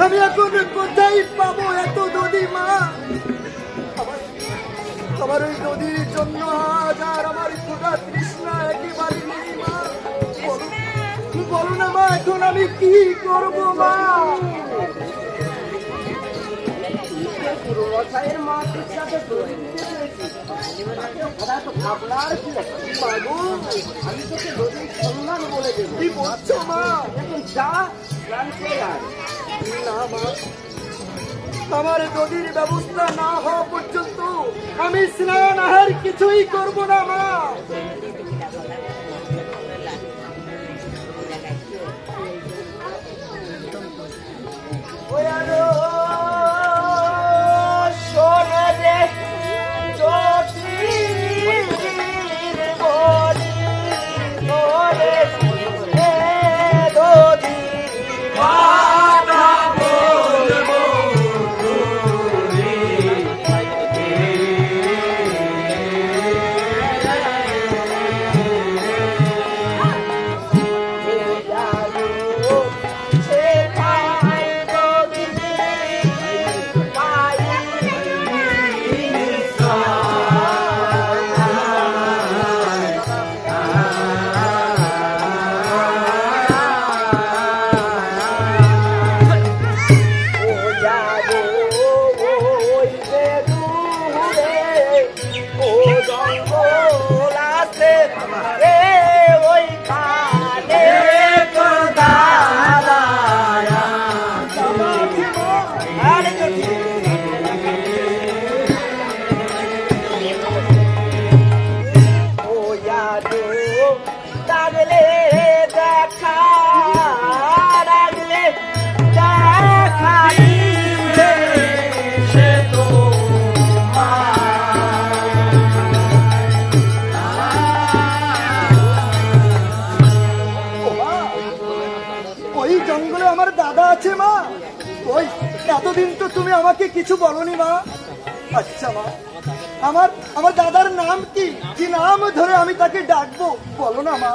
আমি এখন কোথায় পাবো এত নদী মা? আমার ওই নদীর জন্য আজ আর আমার ক্ষুধা তৃষ্ণা একেবারে নেই মা। বলো না মা, এখন আমি কি করবো মা? আমি তোকে নদীর সন্ধান বলে দেবো। কি বলছো মা? এখন যা স্নান করে আয়। না মা, আমার নদীর ব্যবস্থা না হওয়া পর্যন্ত আমি স্নান আহার কিছুই করব না মা। এতদিন তো তুমি আমাকে কিছু বলনি মা। আচ্ছা মা, আমার দাদার নাম কি? কি নাম ধরে আমি তাকে ডাকবো বলো না মা?